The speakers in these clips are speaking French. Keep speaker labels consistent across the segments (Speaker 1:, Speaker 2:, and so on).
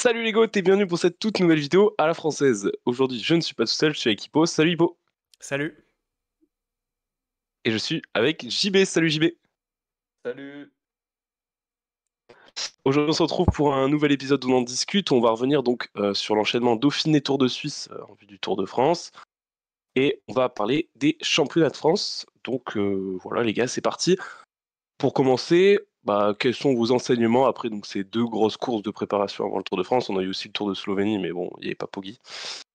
Speaker 1: Salut les gars, et bienvenue pour cette toute nouvelle vidéo à la française. Aujourd'hui, je ne suis pas tout seul, je suis avec Hippo. Salut Hippo.
Speaker 2: Salut.
Speaker 1: Et je suis avec JB. Salut JB.
Speaker 3: Salut.
Speaker 1: Aujourd'hui, on se retrouve pour un nouvel épisode où on en discute. On va revenir donc sur l'enchaînement Dauphiné Tour de Suisse en vue du Tour de France. Et on va parler des championnats de France. Donc voilà les gars, c'est parti. Pour commencer, quels sont vos enseignements après donc, ces deux grosses courses de préparation avant le Tour de France? On a eu aussi le Tour de Slovénie, mais bon, il n'y avait pas Poggi.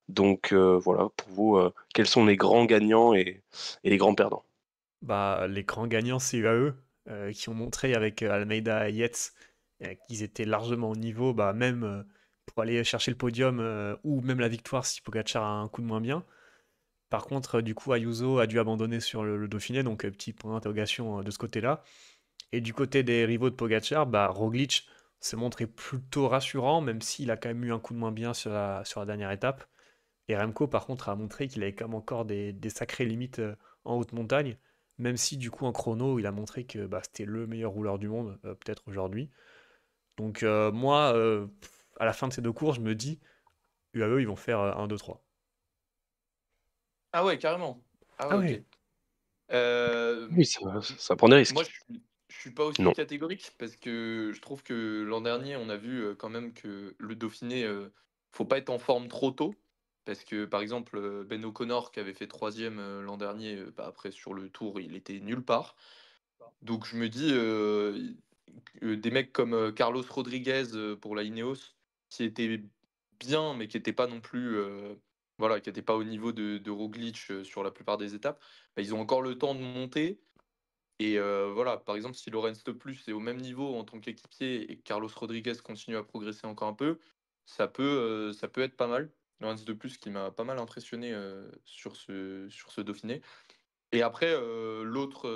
Speaker 1: Donc voilà, pour vous, quels sont les grands gagnants et les grands perdants?
Speaker 2: Les grands gagnants, c'est UAE, qui ont montré avec Almeida et Yates qu'ils étaient largement au niveau, même pour aller chercher le podium ou même la victoire si Pogacar a un coup de moins bien. Par contre, du coup, Ayuso a dû abandonner sur le Dauphiné, donc petit point d'interrogation de ce côté-là. Et du côté des rivaux de Pogacar, Roglic s'est montré plutôt rassurant, même s'il a quand même eu un coup de moins bien sur la dernière étape. Et Remco, par contre, a montré qu'il avait quand même encore des sacrées limites en haute montagne, même si du coup en chrono, il a montré que c'était le meilleur rouleur du monde, peut-être aujourd'hui. Donc moi, à la fin de ces deux courses, je me dis, UAE, ils vont faire 1, 2, 3.
Speaker 3: Ah ouais, carrément. Ah
Speaker 2: Ah
Speaker 3: ouais, ok.
Speaker 2: ouais.
Speaker 1: Oui, ça prend des
Speaker 3: Moi,
Speaker 1: risques.
Speaker 3: je suis pas aussi
Speaker 1: Non.
Speaker 3: catégorique parce que je trouve que l'an dernier, on a vu quand même que le Dauphiné, faut pas être en forme trop tôt. Parce que, par exemple, Ben O'Connor, qui avait fait troisième l'an dernier, après sur le tour, il était nulle part. Donc je me dis, des mecs comme Carlos Rodriguez pour la Ineos, qui étaient bien, mais qui n'étaient pas non plus, voilà, qui n'étaient pas au niveau de Roglic sur la plupart des étapes, ils ont encore le temps de monter. Et voilà, par exemple, si Lorenz de Plus est au même niveau en tant qu'équipier et que Carlos Rodriguez continue à progresser encore un peu, ça peut être pas mal. Lorenz de Plus qui m'a pas mal impressionné sur ce Dauphiné. Et après, l'autre,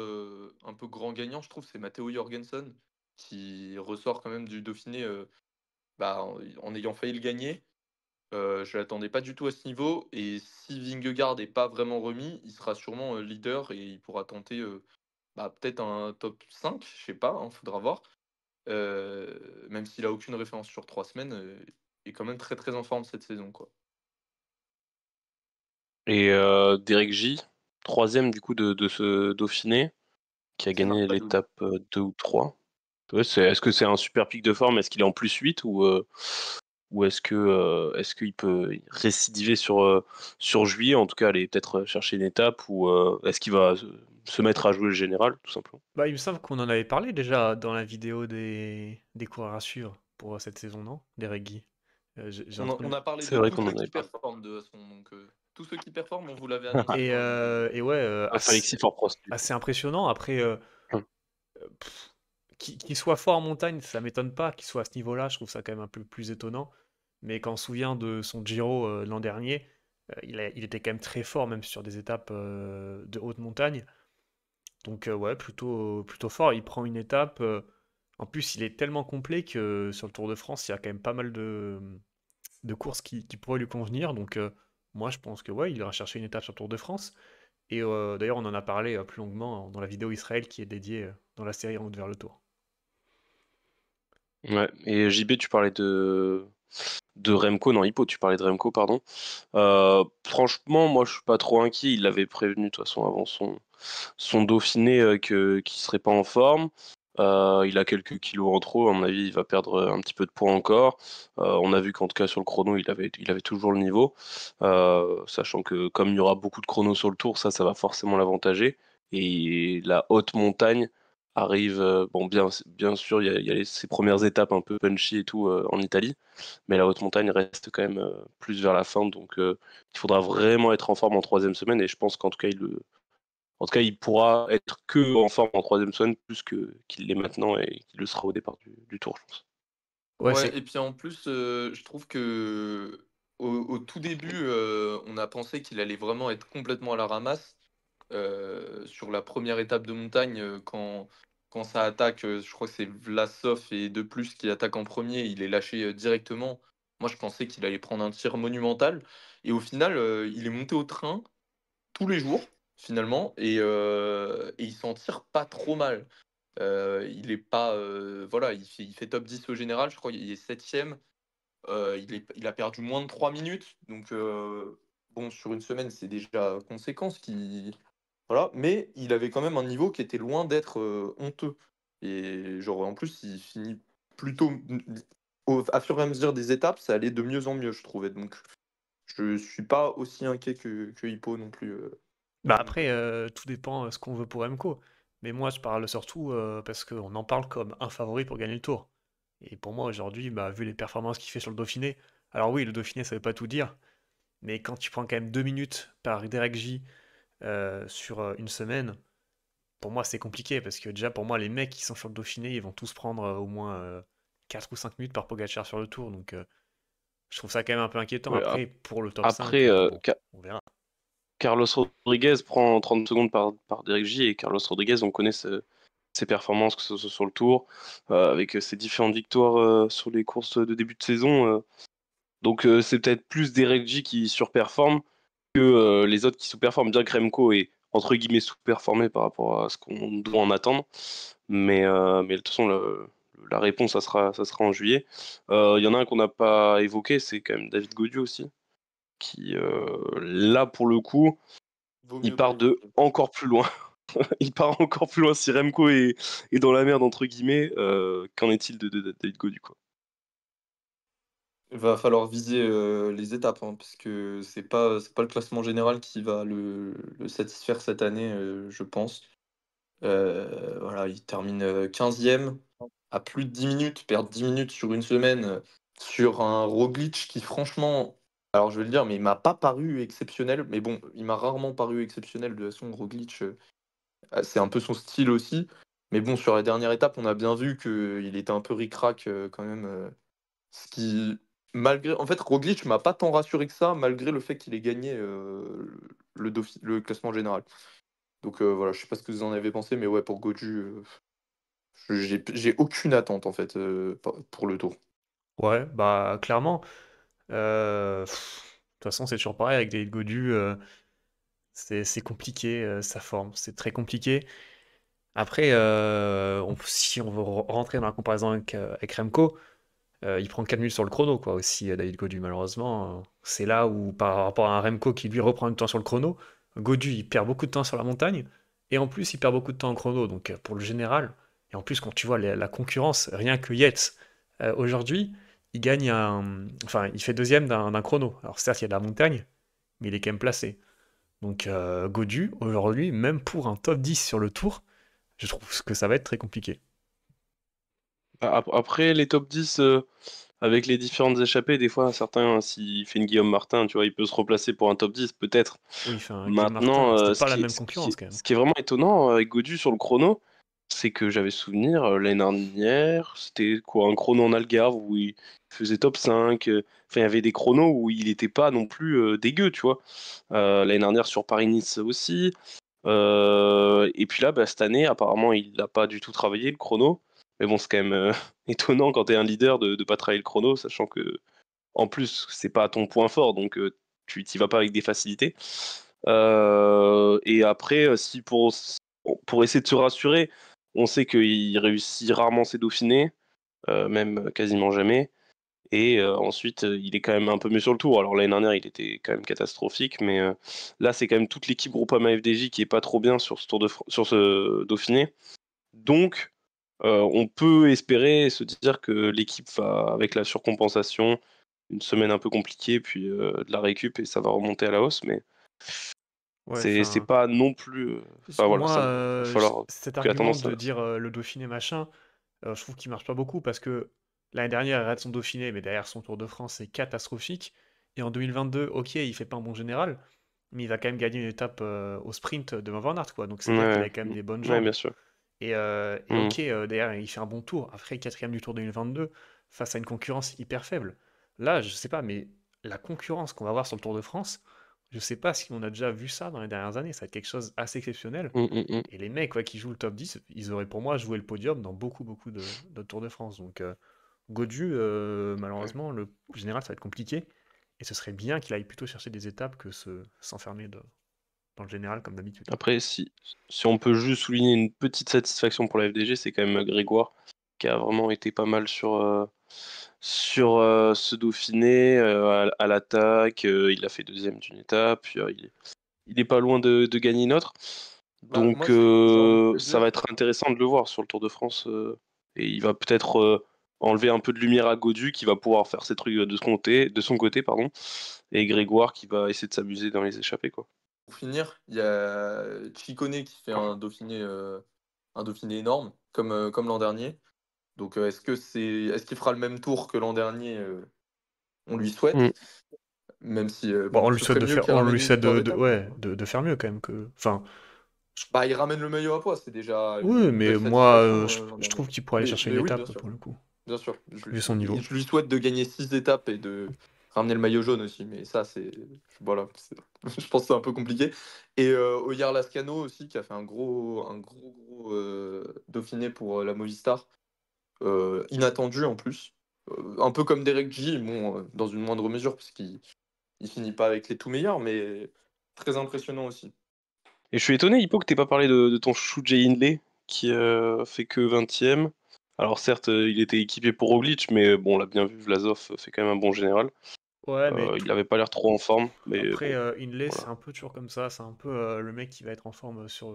Speaker 3: un peu grand gagnant, je trouve, c'est Matteo Jorgensen, qui ressort quand même du Dauphiné, en ayant failli le gagner. Je l'attendais pas du tout à ce niveau et si Vingegaard est pas vraiment remis, il sera sûrement, leader et il pourra tenter, peut-être un top 5, je sais pas, hein, faudra voir. Même s'il a aucune référence sur 3 semaines, il est quand même très, très en forme cette saison, quoi.
Speaker 1: Et Derek J, troisième du coup de ce Dauphiné, qui a
Speaker 3: Non,
Speaker 1: gagné
Speaker 3: pas de
Speaker 1: l'étape 2 ou 3. Ouais, est-ce que c'est un super pic de forme? Est-ce qu'il est en plus 8 ou est-ce qu'il peut récidiver sur juillet, en tout cas aller peut-être chercher une étape, ou est-ce qu'il va se mettre à jouer le général, tout simplement?
Speaker 2: Il me semble qu'on en avait parlé déjà dans la vidéo des coureurs à suivre pour cette saison, non? Des Reggae. J'ai
Speaker 3: On
Speaker 2: entendu.
Speaker 3: a parlé
Speaker 1: C'est
Speaker 3: de
Speaker 1: vrai
Speaker 3: tous
Speaker 1: qu'on
Speaker 3: ceux
Speaker 1: en avait
Speaker 3: qui
Speaker 1: parlé.
Speaker 3: performent de toute façon, donc tous ceux qui performent, on vous l'avait annoncé
Speaker 2: Et,
Speaker 3: dans la vidéo.
Speaker 2: et ouais,
Speaker 1: Sauf Alexis Fort-Prost, du coup.
Speaker 2: assez impressionnant. Après, qu'il soit fort en montagne, ça m'étonne pas. Qu'il soit à ce niveau-là, je trouve ça quand même un peu plus étonnant. Mais quand on se souvient de son Giro l'an dernier, il était quand même très fort, même sur des étapes de haute montagne. Donc ouais, plutôt fort. Il prend une étape. En plus, il est tellement complet que sur le Tour de France, il y a quand même pas mal de courses qui pourraient lui convenir. Donc moi, je pense que ouais, il ira chercher une étape sur le Tour de France. Et d'ailleurs, on en a parlé plus longuement dans la vidéo Israël qui est dédiée dans la série En route vers le Tour.
Speaker 1: Ouais, et JB, tu parlais de Remco, non, Hippo, tu parlais de Remco, pardon. Franchement, moi, je suis pas trop inquiet. Il l'avait prévenu, de toute façon, avant son Dauphiné, qu'il serait pas en forme. Il a quelques kilos en trop, à mon avis, il va perdre un petit peu de poids encore. On a vu qu'en tout cas, sur le chrono, il avait toujours le niveau. Sachant que, comme il y aura beaucoup de chronos sur le tour, ça va forcément l'avantager. Et la haute montagne arrive, bon, bien sûr, il y a ces premières étapes un peu punchy et tout en Italie, mais la haute montagne reste quand même plus vers la fin, donc il faudra vraiment être en forme en troisième semaine, et je pense qu'en tout cas, il pourra être que en forme en troisième semaine plus qu'il l'est maintenant et qu'il le sera au départ du tour, je pense.
Speaker 2: Ouais,
Speaker 3: Ouais,
Speaker 2: c'est
Speaker 3: et puis en plus, je trouve que au tout début, on a pensé qu'il allait vraiment être complètement à la ramasse. Sur la première étape de montagne, quand ça attaque, je crois que c'est Vlasov et De Plus qui attaque en premier, il est lâché directement. Moi, je pensais qu'il allait prendre un tir monumental. Et au final, il est monté au train tous les jours, finalement, et il s'en tire pas trop mal. Il est pas, voilà, il fait top 10 au général, je crois qu'il est septième. il a perdu moins de 3 minutes. Donc, bon, sur une semaine, c'est déjà conséquent. Voilà. Mais il avait quand même un niveau qui était loin d'être honteux. Et genre, en plus, il finit plutôt. À fur et à mesure des étapes, ça allait de mieux en mieux, je trouvais. Donc, je suis pas aussi inquiet que Hippo non plus.
Speaker 2: Bah
Speaker 3: Donc,
Speaker 2: après, tout dépend ce qu'on veut pour Remco. Mais moi, je parle surtout parce qu'on en parle comme un favori pour gagner le tour. Et pour moi, aujourd'hui, bah, vu les performances qu'il fait sur le Dauphiné, alors oui, le Dauphiné, ça veut pas tout dire, mais quand tu prends quand même 2 minutes par Derek J sur une semaine, pour moi, c'est compliqué parce que déjà, pour moi, les mecs qui sont sur le Dauphiné, ils vont tous prendre au moins 4 ou 5 minutes par Pogacar sur le tour. Donc, je trouve ça quand même un peu inquiétant.
Speaker 1: Ouais,
Speaker 2: Après, pour le top 5,
Speaker 1: après,
Speaker 2: bon, on verra.
Speaker 1: Carlos Rodriguez prend 30 secondes par Derek J et Carlos Rodriguez, on connaît ses performances, que ce soit sur le Tour, avec ses différentes victoires sur les courses de début de saison. Donc c'est peut-être plus Derek J qui surperforme que les autres qui sous-performent. Bien que Remco est entre guillemets sous-performé par rapport à ce qu'on doit en attendre. Mais de toute façon, la réponse, ça sera en juillet. Il y en a un qu'on n'a pas évoqué, c'est quand même David Gaudu aussi, qui, là, pour le coup,
Speaker 3: vaut
Speaker 1: il
Speaker 3: mieux pas
Speaker 1: part de
Speaker 3: l'évoquer.
Speaker 1: encore plus loin. Il part encore plus loin. Si Remco est dans la merde, entre guillemets, qu'en est-il de David Gaudu, quoi?
Speaker 3: Il va falloir viser les étapes, hein, parce que c'est pas le classement général qui va le satisfaire cette année, je pense. Voilà, il termine 15e, à plus de 10 minutes, perdre 10 minutes sur une semaine, sur un Roglic qui franchement, alors je vais le dire, mais il m'a pas paru exceptionnel, mais bon, il m'a rarement paru exceptionnel de toute façon, Roglic, c'est un peu son style aussi. Mais bon, sur la dernière étape, on a bien vu qu'il était un peu ric-rac quand même. Ce qui, malgré, en fait, Roglic m'a pas tant rassuré que ça, malgré le fait qu'il ait gagné le classement général. Donc voilà, je sais pas ce que vous en avez pensé, mais ouais, pour Goju, j'ai aucune attente en fait pour le tour.
Speaker 2: Ouais, bah clairement. De toute façon, c'est toujours pareil avec David Gaudu. C'est compliqué, sa forme. C'est très compliqué. Après, si on veut rentrer dans la comparaison avec Remco, il prend 4 minutes sur le chrono, quoi, aussi, David Gaudu, malheureusement. C'est là où, par rapport à un Remco qui, lui, reprend du temps sur le chrono, Gaudu, il perd beaucoup de temps sur la montagne, et en plus, il perd beaucoup de temps en chrono. Donc, pour le général, et en plus, quand tu vois la concurrence, rien que Yates, aujourd'hui, il gagne enfin, il fait deuxième d'un chrono. Alors, certes, il y a de la montagne, mais il est quand même placé. Donc, Gaudu, aujourd'hui, même pour un top 10 sur le tour, je trouve que ça va être très compliqué.
Speaker 1: Après, les top 10, avec les différentes échappées, des fois, certains, s'il fait une Guillaume Martin, tu vois, il peut se replacer pour un top 10, peut-être.
Speaker 2: Oui, enfin, Guillaume Martin,
Speaker 1: Maintenant,
Speaker 2: c'était
Speaker 1: ce
Speaker 2: pas la
Speaker 1: qui est,
Speaker 2: même
Speaker 1: ce qui
Speaker 2: concurrence
Speaker 1: est-
Speaker 2: quand même.
Speaker 1: ce qui est vraiment étonnant avec Godu sur le chrono, c'est que j'avais souvenir, l'année dernière, c'était quoi, un chrono en Algarve où il faisait top 5. Enfin, il y avait des chronos où il n'était pas non plus dégueu, tu vois. L'année dernière sur Paris-Nice aussi. Et puis là, bah, cette année, apparemment, il n'a pas du tout travaillé le chrono. Mais bon, c'est quand même étonnant quand tu es un leader de ne pas travailler le chrono, sachant que, en plus, c'est pas ton point fort, donc tu t'y vas pas avec des facilités. Et après, si pour essayer de se rassurer, on sait qu'il réussit rarement ses dauphinés, même quasiment jamais. Et ensuite, il est quand même un peu mieux sur le tour. Alors l'année dernière, il était quand même catastrophique, mais là, c'est quand même toute l'équipe Groupama FDJ qui est pas trop bien sur ce sur ce Dauphiné. Donc, on peut espérer se dire que l'équipe va, avec la surcompensation, une semaine un peu compliquée, puis de la récup, et ça va remonter à la hausse, mais
Speaker 2: Ouais,
Speaker 1: c'est
Speaker 2: enfin,
Speaker 1: pas non plus. Enfin voilà,
Speaker 2: moi,
Speaker 1: ça va falloir
Speaker 2: cet
Speaker 1: que la
Speaker 2: argument
Speaker 1: tendance.
Speaker 2: de dire le Dauphiné machin, je trouve qu'il marche pas beaucoup parce que l'année dernière, il rate son Dauphiné, mais derrière son Tour de France, c'est catastrophique. Et en 2022, ok, il fait pas un bon général, mais il va quand même gagner une étape au sprint devant Van Aert, quoi. Donc c'est dire qu'il
Speaker 1: Ouais,
Speaker 2: a quand même des bonnes
Speaker 1: ouais,
Speaker 2: jambes.
Speaker 1: bien sûr.
Speaker 2: Et
Speaker 1: Mm.
Speaker 2: ok, derrière, il fait un bon tour. Après, quatrième du Tour 2022, face à une concurrence hyper faible. Là, je sais pas, mais la concurrence qu'on va avoir sur le Tour de France, je sais pas si on a déjà vu ça dans les dernières années. Ça va être quelque chose d'assez exceptionnel.
Speaker 1: Mm, mm, mm.
Speaker 2: Et les mecs ouais, qui jouent le top 10, ils auraient pour moi joué le podium dans beaucoup, beaucoup de Tours de France. Donc, Gaudu,
Speaker 3: Ouais.
Speaker 2: malheureusement, le général, ça va être compliqué. Et ce serait bien qu'il aille plutôt chercher des étapes que s'enfermer dans le général comme d'habitude.
Speaker 1: Après, si on peut juste souligner une petite satisfaction pour la FDG, c'est quand même Grégoire, qui a vraiment été pas mal sur ce Dauphiné à l'attaque. Il a fait deuxième d'une étape, puis il est pas loin de gagner une autre.
Speaker 3: Bah,
Speaker 1: Donc
Speaker 3: moi, j'ai envie de te
Speaker 1: ça va
Speaker 3: dire,
Speaker 1: être intéressant de le voir sur le Tour de France. Et il va peut-être enlever un peu de lumière à Godu qui va pouvoir faire ses trucs de son côté, pardon. Et Grégoire qui va essayer de s'amuser dans les échappées, quoi.
Speaker 3: pour finir, il y a Chicone qui fait un Dauphiné énorme, comme l'an dernier. Donc, est-ce qu'il fera le même tour que l'an dernier? On lui souhaite,
Speaker 1: Mm.
Speaker 3: même si
Speaker 2: Bon,
Speaker 3: bon,
Speaker 2: on lui
Speaker 3: ce
Speaker 2: souhaite
Speaker 3: serait
Speaker 2: de
Speaker 3: mieux
Speaker 2: faire,
Speaker 3: qu'il
Speaker 2: on
Speaker 3: ramène
Speaker 2: lui
Speaker 3: une
Speaker 2: souhaite
Speaker 3: victoire d'étape, mais
Speaker 2: de faire mieux quand même que. Enfin,
Speaker 3: bah, il ramène le maillot à poids, c'est déjà
Speaker 2: oui,
Speaker 3: une
Speaker 2: mais
Speaker 3: belle
Speaker 2: moi,
Speaker 3: satisfaction l'an
Speaker 2: je
Speaker 3: dernier.
Speaker 2: trouve qu'il pourrait aller chercher une
Speaker 3: Mais oui,
Speaker 2: étape pour le coup,
Speaker 3: bien sûr.
Speaker 2: vu son niveau.
Speaker 3: Je lui souhaite de gagner 6 étapes et de ramener le maillot jaune aussi, mais ça, voilà, je pense que c'est un peu compliqué. Et Oyar Lascano aussi, qui a fait un gros Dauphiné pour la Movistar, inattendu en plus. Un peu comme Derek G, bon, dans une moindre mesure, parce qu'il finit pas avec les tout meilleurs, mais très impressionnant aussi.
Speaker 1: Et je suis étonné, Hippo, que t'aies pas parlé de ton chouchou Jay Hindley, qui fait que 20e. Alors certes, il était équipé pour Roglic, mais bon, on l'a bien vu, Vlasov fait quand même un bon général.
Speaker 2: Ouais, mais
Speaker 1: Il avait pas l'air trop en forme, mais
Speaker 2: après,
Speaker 1: bon,
Speaker 2: Hindley, c'est
Speaker 1: voilà.
Speaker 2: un peu toujours comme ça. C'est un peu le mec qui va être en forme sur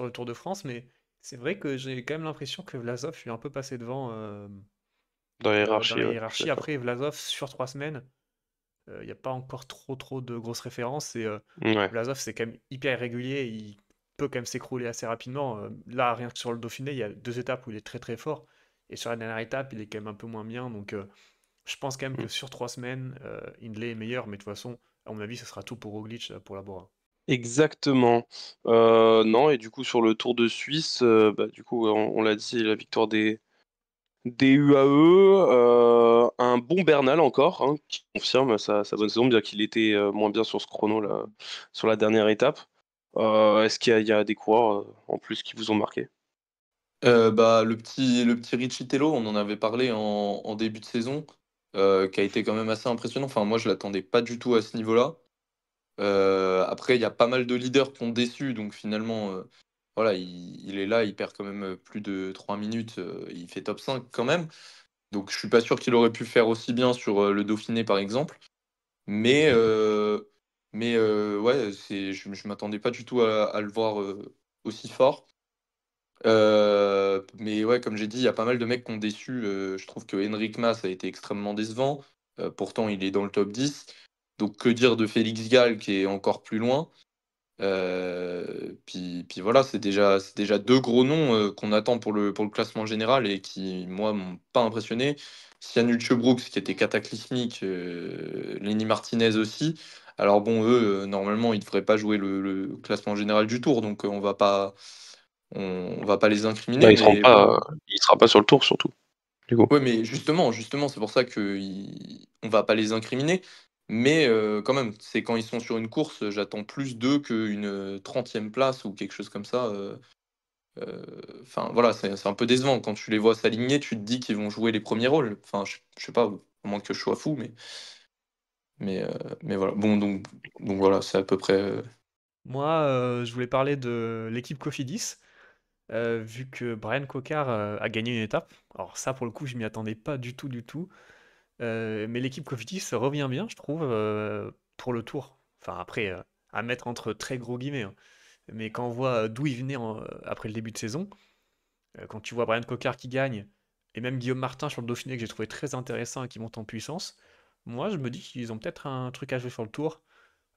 Speaker 2: le Tour de France. Mais c'est vrai que j'ai quand même l'impression que Vlasov lui est un peu passé devant
Speaker 1: Dans la
Speaker 2: dans
Speaker 1: hiérarchie,
Speaker 2: la
Speaker 1: ouais, je suis
Speaker 2: hiérarchie.
Speaker 1: d'accord.
Speaker 2: Après, Vlasov, sur 3 semaines, il n'y a pas encore trop de grosses références. Et
Speaker 1: Ouais.
Speaker 2: Vlasov, c'est quand même hyper irrégulier. Il peut quand même s'écrouler assez rapidement. Là, rien que sur le Dauphiné, il y a 2 étapes où il est très fort. Et sur la dernière étape, il est quand même un peu moins bien. Donc, je pense quand même
Speaker 1: Mm.
Speaker 2: que sur 3 semaines, Hindley est meilleur. Mais de toute façon, à mon avis, ce sera tout pour Roglic pour la Bora.
Speaker 1: Exactement. Non, et du coup, sur le Tour de Suisse, bah, du coup, on l'a dit, la victoire des UAE, un bon Bernal encore, hein, qui confirme sa bonne saison, bien qu'il était moins bien sur ce chrono là, sur la dernière étape. Est-ce qu'il y a des coureurs en plus qui vous ont marqué?
Speaker 3: Bah, le petit Richie Tello, on en avait parlé en début de saison, qui a été quand même assez impressionnant. Enfin, moi, je l'attendais pas du tout à ce niveau-là. Après, il y a pas mal de leaders qui ont déçu, donc finalement, voilà, il est là, il perd quand même plus de 3 minutes, il fait top 5 quand même. Donc, je suis pas sûr qu'il aurait pu faire aussi bien sur le Dauphiné, par exemple. Mais, ouais, je m'attendais pas du tout à le voir aussi fort. Mais ouais, comme j'ai dit, il y a pas mal de mecs qui ont déçu. Je trouve que Enric Mas a été extrêmement décevant. Pourtant, il est dans le top 10. Donc, que dire de Félix Gall qui est encore plus loin? Puis voilà, c'est déjà deux gros noms qu'on attend pour le classement général et qui, moi, m'ont pas impressionné. Sianuche Brooks qui était cataclysmique, Lenny Martinez aussi. Alors bon, eux, normalement, ils devraient pas jouer le classement général du Tour, donc on va pas les
Speaker 1: Bah,
Speaker 3: incriminer, mais
Speaker 1: il sera pas sur le Tour surtout, du coup.
Speaker 3: ouais, mais justement, c'est pour ça que on va pas les incriminer. Mais quand même, c'est quand ils sont sur une course, j'attends plus d'eux qu'une 30e place ou quelque chose comme ça. Enfin voilà, c'est un peu décevant. Quand tu les vois s'aligner, tu te dis qu'ils vont jouer les premiers rôles. Enfin, je sais pas, à moins que je sois fou, mais, euh, mais voilà. Bon, donc voilà, c'est à peu près.
Speaker 2: Moi, je voulais parler de l'équipe Cofidis, vu que Brian Cocard a gagné une étape. Alors ça, pour le coup, je m'y attendais pas du tout, du tout. Mais l'équipe Cofidis revient bien, je trouve, pour le Tour. Enfin, après, à mettre entre très gros guillemets, hein. Mais quand on voit d'où il venait après le début de saison, quand tu vois Brian Cocard qui gagne, et même Guillaume Martin sur le Dauphiné que j'ai trouvé très intéressant et qui monte en puissance, moi je me dis qu'ils ont peut-être un truc à jouer sur le Tour.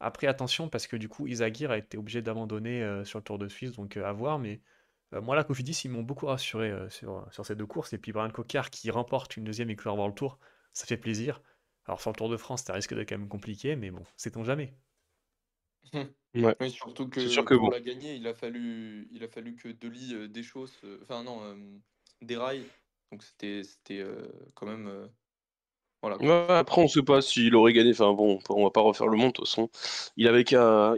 Speaker 2: Après, attention, parce que du coup, Izagir a été obligé d'abandonner sur le Tour de Suisse, donc à voir. Mais moi, la Cofidis, ils m'ont beaucoup rassuré sur ces 2 courses. Et puis Brian Cocard qui remporte une deuxième victoire avant le Tour, ça fait plaisir. Alors sur le Tour de France, ça risque d'être quand même compliqué, mais bon, sait-on jamais.
Speaker 1: Ouais.
Speaker 3: Oui, surtout
Speaker 1: C'est
Speaker 3: que
Speaker 1: sûr que
Speaker 3: pour
Speaker 1: bon.
Speaker 3: la gagner, il a fallu que Dely déchausse, enfin non, déraille. Donc c'était quand même, voilà quoi.
Speaker 1: Ouais, après, on sait pas s'il aurait gagné. Enfin bon, on va pas refaire le monde, de toute façon. Il avait qu'à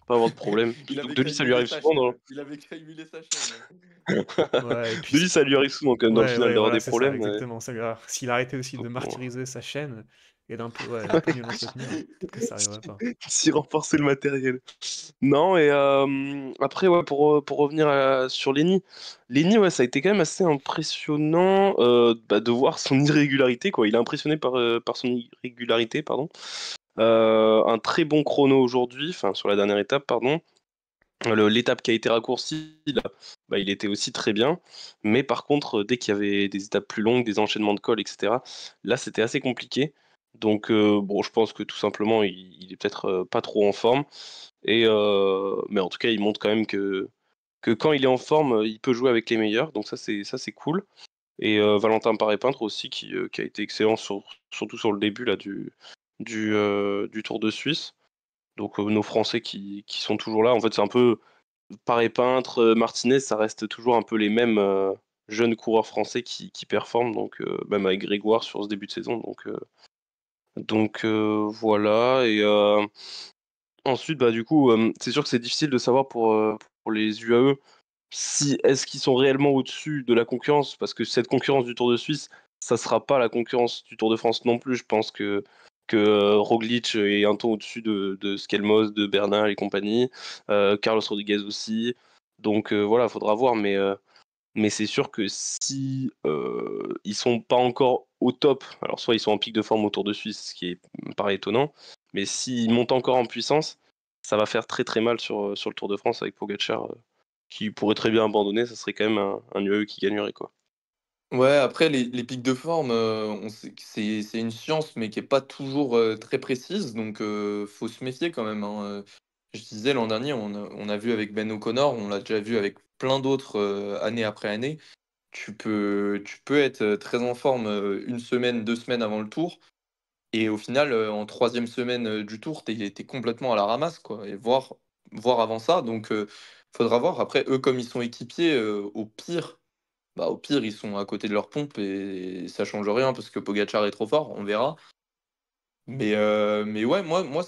Speaker 1: pas avoir de problème.
Speaker 3: Il
Speaker 1: Donc
Speaker 3: avait
Speaker 1: de
Speaker 3: qu'à
Speaker 1: lui, ça lui
Speaker 3: émuler
Speaker 1: arrive
Speaker 3: sa
Speaker 1: souvent, non?
Speaker 3: chaîne. Il avait qu'à émuler sa chaîne.
Speaker 2: Ouais, et puis
Speaker 1: De lui, ça lui arrive souvent quand même dans le
Speaker 2: ouais,
Speaker 1: final
Speaker 2: ouais,
Speaker 1: d'avoir
Speaker 2: voilà,
Speaker 1: des
Speaker 2: c'est ça,
Speaker 1: problèmes.
Speaker 2: exactement. S'il arrêtait aussi de
Speaker 1: Donc bon.
Speaker 2: martyriser sa chaîne et d'un peu mieux l'entretenir, peut-être que ça arriverait pas.
Speaker 1: Si renforcer le matériel. Non, et après, ouais, pour revenir sur Lenny. Lenny, ouais, ça a été quand même assez impressionnant de voir son irrégularité, quoi. Il a impressionné par son irrégularité, pardon. Un très bon chrono aujourd'hui, enfin sur la dernière étape, pardon. L'étape qui a été raccourcie, là, bah, il était aussi très bien. Mais par contre, dès qu'il y avait des étapes plus longues, des enchaînements de cols, etc., là, c'était assez compliqué. Donc, bon, je pense que tout simplement, il est peut-être pas trop en forme. Mais en tout cas, il montre quand même que quand il est en forme, il peut jouer avec les meilleurs. Donc ça, c'est cool. Et Valentin Paré-Peintre aussi, qui a été excellent, surtout sur le début là, du Tour de Suisse. Donc nos Français qui sont toujours là. En fait, c'est un peu Paré-Peintre, Martinez, ça reste toujours un peu les mêmes jeunes coureurs français qui performent. Donc même avec Grégoire sur ce début de saison. Donc voilà. Et ensuite, bah, du coup, c'est sûr que c'est difficile de savoir pour les UAE si est-ce qu'ils sont réellement au-dessus de la concurrence, parce que cette concurrence du Tour de Suisse, ça sera pas la concurrence du Tour de France non plus. Je pense que Roglic est un ton au-dessus de Skelmos, de Bernal et compagnie, Carlos Rodriguez aussi. Donc voilà, faudra voir, mais c'est sûr que si ils sont pas encore au top, alors soit ils sont en pic de forme au Tour de Suisse, ce qui me paraît étonnant, mais s'ils montent encore en puissance, ça va faire très très mal sur le Tour de France avec Pogacar, qui pourrait très bien abandonner, ça serait quand même un UAE qui gagnerait, quoi.
Speaker 3: Ouais, après, les pics de forme, on sait que c'est une science, mais qui est pas toujours très précise, donc faut se méfier quand même, hein. Je disais l'an dernier, on a vu avec Ben O'Connor, on l'a déjà vu avec plein d'autres année après année. Tu peux être très en forme une semaine, 2 semaines avant le tour, et au final, en troisième semaine du tour, t'es complètement à la ramasse, quoi, et voire avant ça, donc faudra voir. Après, eux, comme ils sont équipiers, au pire, ils sont à côté de leur pompe et ça change rien parce que Pogacar est trop fort, on verra. Mais ouais, moi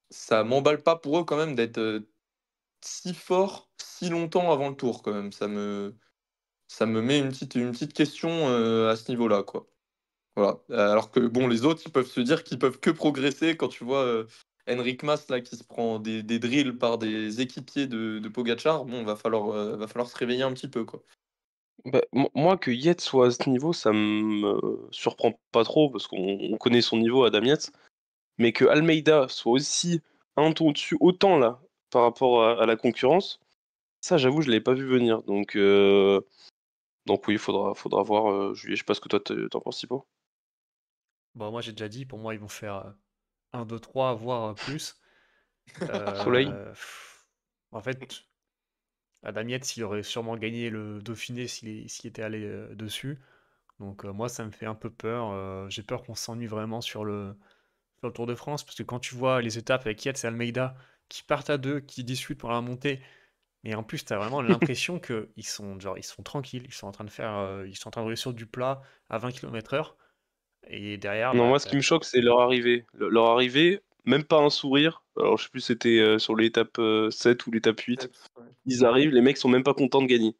Speaker 3: ça m'emballe pas pour eux quand même d'être si fort si longtemps avant le tour quand même. Ça me met une petite question à ce niveau-là, quoi. Voilà. Alors que bon, les autres, ils peuvent se dire qu'ils peuvent que progresser quand tu vois Enric Mas là qui se prend des drills par des équipiers de Pogacar. Bon, va falloir se réveiller un petit peu, quoi.
Speaker 1: Bah, moi, que Yates soit à ce niveau, ça me surprend pas trop, parce qu'on connaît son niveau, Adam Yates, mais que Almeida soit aussi un ton au-dessus, autant là, par rapport à la concurrence, ça, j'avoue, je l'avais pas vu venir. Donc oui, faudra voir, Juillet. Je sais pas ce que toi t'en penses, Thibaut.
Speaker 2: Bon, moi j'ai déjà dit, pour moi ils vont faire 1, 2, 3, voire plus.
Speaker 1: Soleil?
Speaker 2: En fait, Adam Yates, il aurait sûrement gagné le Dauphiné s'il était allé dessus. Donc moi, ça me fait un peu peur. J'ai peur qu'on s'ennuie vraiment sur le Tour de France, parce que quand tu vois les étapes avec Yates et Almeida qui partent à deux, qui discutent pour la montée, mais en plus, tu as vraiment l'impression qu'ils sont, genre, ils sont tranquilles, ils sont en train de faire, ils sont en train de rouler sur du plat à 20 km/h. Et derrière,
Speaker 1: Non,
Speaker 2: bah,
Speaker 1: moi, ce qui me choque, c'est leur arrivée. Leur arrivée, même pas un sourire. Alors, je sais plus, si c'était sur l'étape 7 ou l'étape 8.
Speaker 3: Ouais.
Speaker 1: Ils arrivent, les mecs sont même pas contents de gagner.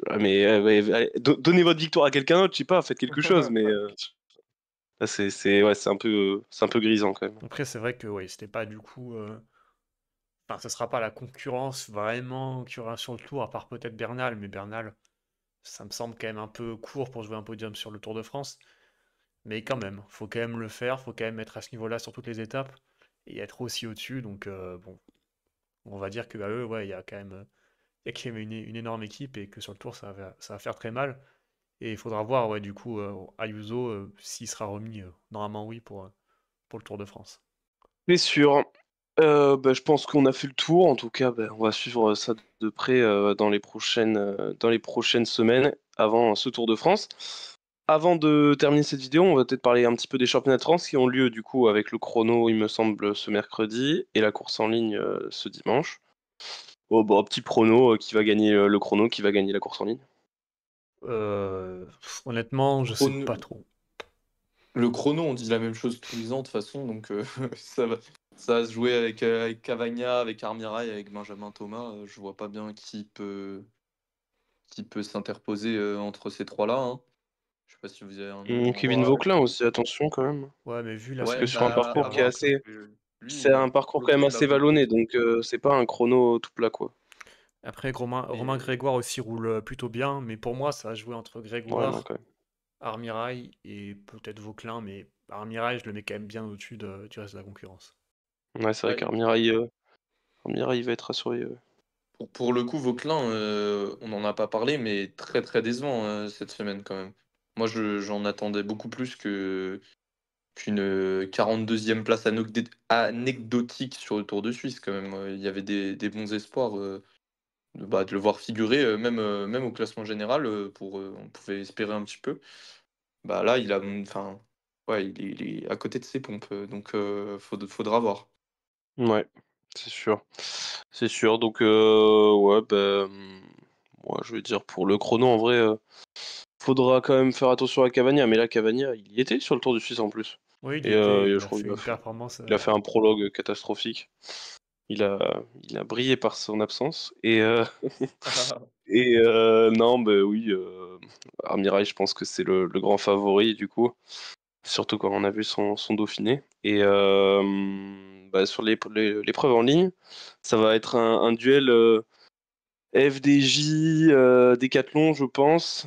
Speaker 1: Ah, mais ouais, allez, donnez votre victoire à quelqu'un d'autre, je sais pas, faites quelque chose, mais là, ouais, c'est un peu grisant quand même.
Speaker 2: après, c'est vrai que ouais, c'était pas du coup. Enfin, ce sera pas la concurrence vraiment qu'il y aura sur le tour, à part peut-être Bernal, mais Bernal, ça me semble quand même un peu court pour jouer un podium sur le Tour de France. Mais quand même, faut quand même le faire, faut quand même être à ce niveau-là sur toutes les étapes et être aussi au-dessus. Donc bon, on va dire que à eux, ouais, il y a quand même une énorme équipe et que sur le Tour, ça va faire très mal. Et il faudra voir, ouais, du coup, Ayuso, s'il sera remis, normalement oui, pour le Tour de France.
Speaker 1: C'est sûr. Bah, je pense qu'on a fait le tour. En tout cas, bah, on va suivre ça de près dans les prochaines semaines avant ce Tour de France. Avant de terminer cette vidéo, on va peut-être parler un petit peu des championnats de France qui ont lieu du coup avec le chrono, il me semble, ce mercredi et la course en ligne ce dimanche. Oh, bah, petit prono qui va gagner le chrono, qui va gagner la course en ligne.
Speaker 2: Honnêtement, je sais
Speaker 3: Chrono-
Speaker 2: pas trop.
Speaker 3: Le chrono, on dit la même chose tous les ans de toute façon, donc ça va se jouer avec Cavagna, avec Armirail, avec Benjamin Thomas. Je vois pas bien qui peut s'interposer entre ces trois-là, hein. Je sais pas si vous avez un nom en
Speaker 1: Kevin
Speaker 3: tête.
Speaker 1: Vauquelin aussi, attention quand même.
Speaker 2: Ouais, mais vu la
Speaker 1: Parce
Speaker 3: Ouais,
Speaker 1: que
Speaker 2: semaine
Speaker 1: sur un
Speaker 2: qu'il va
Speaker 3: bah,
Speaker 1: parcours
Speaker 3: à
Speaker 1: qui est
Speaker 2: faire,
Speaker 3: voir parce
Speaker 1: assez.
Speaker 3: que
Speaker 1: C'est un parcours
Speaker 3: pour le
Speaker 1: quand même
Speaker 3: coup, il a
Speaker 1: assez
Speaker 3: beaucoup.
Speaker 1: vallonné, donc c'est pas un chrono tout plat, quoi.
Speaker 2: après Romain
Speaker 3: Mais
Speaker 2: Grégoire aussi roule plutôt bien, mais pour moi, ça va jouer entre
Speaker 1: Ouais, non,
Speaker 2: Grégoire,
Speaker 1: quand même.
Speaker 2: Armirail et peut-être Vauquelin, mais Armirail, je le mets quand même bien au-dessus du reste de la concurrence.
Speaker 1: Ouais, c'est vrai
Speaker 3: ouais,
Speaker 1: qu'Armirail va être à surveiller. Ouais.
Speaker 3: pour le coup, Vauquelin, on n'en a pas parlé, mais très très décevant cette semaine quand même. Moi, j'en attendais beaucoup plus qu'une 42e place anecdotique sur le Tour de Suisse quand même. Il y avait des bons espoirs de le voir figurer, même au classement général, on pouvait espérer un petit peu. Bah là, enfin, ouais, il est à côté de ses pompes, donc faudra voir.
Speaker 1: Ouais, c'est sûr. C'est sûr. Donc, ouais, moi, je vais dire pour le chrono, en vrai, faudra quand même faire attention à Cavagna. Mais là, Cavagna, il y était sur le Tour du Suisse en plus.
Speaker 2: Oui, il y
Speaker 1: Et
Speaker 2: était,
Speaker 1: je
Speaker 2: il a
Speaker 1: crois
Speaker 2: fait
Speaker 1: qu'il a
Speaker 2: une
Speaker 1: fait,
Speaker 2: performance.
Speaker 1: il a fait un prologue catastrophique. Il a, il a brillé par son absence. Et non, bah oui, Armirail, je pense que c'est le grand favori du coup. Surtout quand on a vu son Dauphiné. Et bah, sur l'épreuve en ligne, ça va être un duel FDJ, Décathlon, je pense.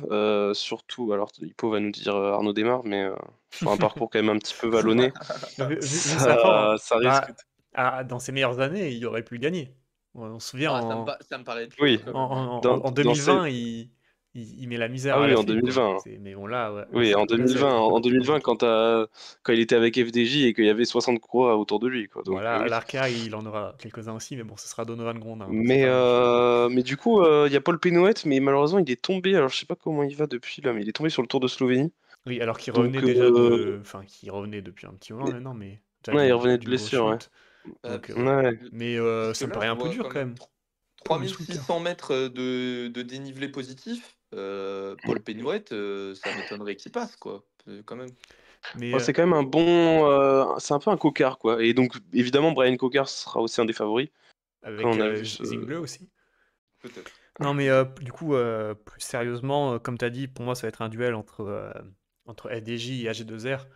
Speaker 1: Surtout, alors Hippo va nous dire Arnaud Démarre, mais sur un parcours quand même un petit peu vallonné,
Speaker 2: Vu sa forme,
Speaker 1: ça risque.
Speaker 2: bah, dans ses meilleures années, il aurait pu le gagner. On se souvient,
Speaker 3: Ah, ça me paraît être
Speaker 1: Oui,
Speaker 3: juste quand même, hein.
Speaker 2: en
Speaker 1: dans ces.
Speaker 2: 2020, il met la misère
Speaker 1: Ah
Speaker 2: à
Speaker 1: oui,
Speaker 2: la
Speaker 1: en
Speaker 2: Philippe, quoi.
Speaker 1: 2020.
Speaker 2: Mais bon, là, ouais,
Speaker 1: Oui, en
Speaker 2: là, ça va
Speaker 1: 2020,
Speaker 2: être un peu
Speaker 1: en
Speaker 2: plus
Speaker 1: 2020
Speaker 2: compliqué.
Speaker 1: quand il était avec FDJ et qu'il y avait 60 coureurs autour de lui, quoi. Donc
Speaker 2: Voilà, à
Speaker 1: oui.
Speaker 2: l'Arca, il en aura quelques-uns aussi, mais bon, ce sera Donovan Grondin, donc c'est
Speaker 1: Mais,
Speaker 2: pas la même chose.
Speaker 1: mais du coup, il y a Paul Pénouette, mais malheureusement, il est tombé. Alors, je sais pas comment il va depuis là, mais il est tombé sur le Tour de Slovénie.
Speaker 2: Oui, alors qu'il revenait
Speaker 1: Donc,
Speaker 2: déjà de. Enfin, qu'il revenait depuis un petit moment maintenant, mais déjà
Speaker 1: ouais, il revenait de
Speaker 2: d'une grosse
Speaker 1: blessure, ouais.
Speaker 2: chute.
Speaker 3: Bah,
Speaker 2: Donc,
Speaker 1: Ouais.
Speaker 2: mais
Speaker 3: parce que
Speaker 2: ça me
Speaker 3: là,
Speaker 2: paraît
Speaker 3: je
Speaker 2: un peu
Speaker 3: vois
Speaker 2: dur
Speaker 3: quand
Speaker 2: quand
Speaker 3: même
Speaker 2: même pour lui sous le cœur.
Speaker 3: 3600 mètres de dénivelé positif. Paul Pénouette, ça m'étonnerait qu'il passe, quoi, quand même.
Speaker 2: Mais
Speaker 1: Bon, c'est quand même un bon. C'est un peu un cocard, quoi. Et donc, évidemment, Brian Cocard sera aussi un des favoris. Quand
Speaker 2: avec
Speaker 1: on a vu ce.
Speaker 2: Zingle aussi.
Speaker 3: Peut-être.
Speaker 2: Non, mais du coup, plus sérieusement, comme tu as dit, pour moi, ça va être un duel entre FDJ et AG2R.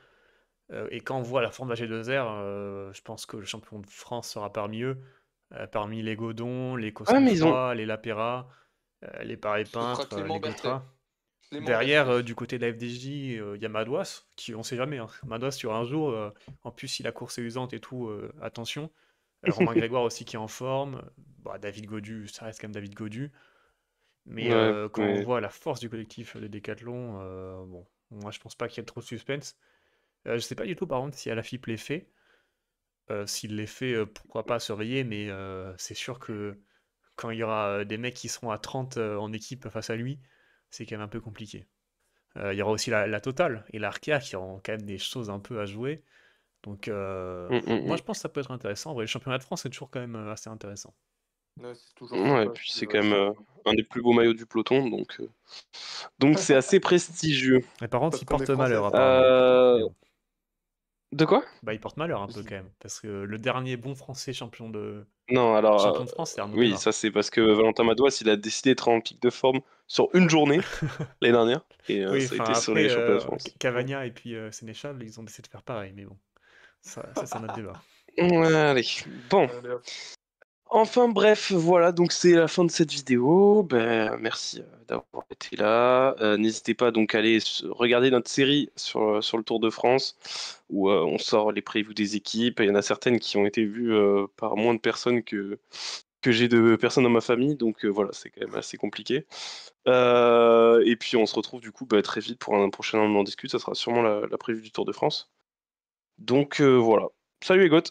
Speaker 2: Et quand on voit la forme d'AG2R, je pense que le champion de France sera parmi eux. Parmi les Godon, les
Speaker 1: Ah, mais ils ont.
Speaker 2: Cosnefroy, les Lapera, les Paré
Speaker 3: Ce sera
Speaker 2: Peintre,
Speaker 3: Clément
Speaker 2: les
Speaker 3: Berthet.
Speaker 2: Gautra.
Speaker 3: Clément
Speaker 2: Derrière,
Speaker 3: Berthet.
Speaker 2: du côté de la FDJ, il y a Madouas, qui on sait jamais, hein. Madouas sur un jour, en plus si la course est usante et tout, attention. Romain Grégoire aussi qui est en forme. Bah, David Godu, ça reste quand même David Godu. Mais
Speaker 1: Ouais,
Speaker 2: quand on
Speaker 1: mais.
Speaker 2: voit la force du collectif des Décathlon, bon, moi je pense pas qu'il y ait trop de suspense. Je sais pas du tout par contre si Alaphilippe les fait. S'il les fait, pourquoi pas surveiller, mais c'est sûr que quand il y aura des mecs qui seront à 30 en équipe face à lui, c'est quand même un peu compliqué. Il y aura aussi la Total et l'Arkea qui auront quand même des choses un peu à jouer. Donc moi je pense que ça peut être intéressant. En vrai, le championnat de France c'est toujours quand même assez intéressant.
Speaker 3: Ouais, c'est toujours
Speaker 1: Ouais, et
Speaker 3: sympa de
Speaker 1: puis c'est
Speaker 3: suivre
Speaker 1: quand même
Speaker 3: ça.
Speaker 1: un des plus beaux maillots du peloton, donc c'est assez prestigieux.
Speaker 2: Mais par contre,
Speaker 3: Top
Speaker 2: il
Speaker 3: comme les
Speaker 2: porte malheur
Speaker 3: Françaises.
Speaker 2: apparemment. Mais
Speaker 1: Euh,
Speaker 2: bon.
Speaker 1: De quoi?
Speaker 2: Bah, il porte malheur un peu quand même, parce que le dernier bon français
Speaker 1: Non, alors,
Speaker 2: champion de France, c'est Arnaud
Speaker 1: oui,
Speaker 2: Démarre.
Speaker 1: ça c'est parce que Valentin Madouas, il a décidé d'être en pic de forme sur une journée l'année dernière, et
Speaker 2: Oui,
Speaker 1: ça a
Speaker 2: enfin
Speaker 1: été sur les
Speaker 2: après,
Speaker 1: championnats de France.
Speaker 2: Cavagna et puis Sénéchal, ils ont décidé de faire pareil, mais bon, ça c'est un autre débat.
Speaker 1: Allez, bon.
Speaker 3: Allez, hop.
Speaker 1: Enfin bref, voilà, donc c'est la fin de cette vidéo. Ben, merci d'avoir été là. N'hésitez pas donc à aller regarder notre série sur le Tour de France, où on sort les previews des équipes. Il y en a certaines qui ont été vues par moins de personnes que j'ai de personnes dans ma famille, donc voilà, c'est quand même assez compliqué. Et puis on se retrouve du coup très vite pour un prochain On en discute, ça sera sûrement la preview du Tour de France. Donc voilà. Salut les gars!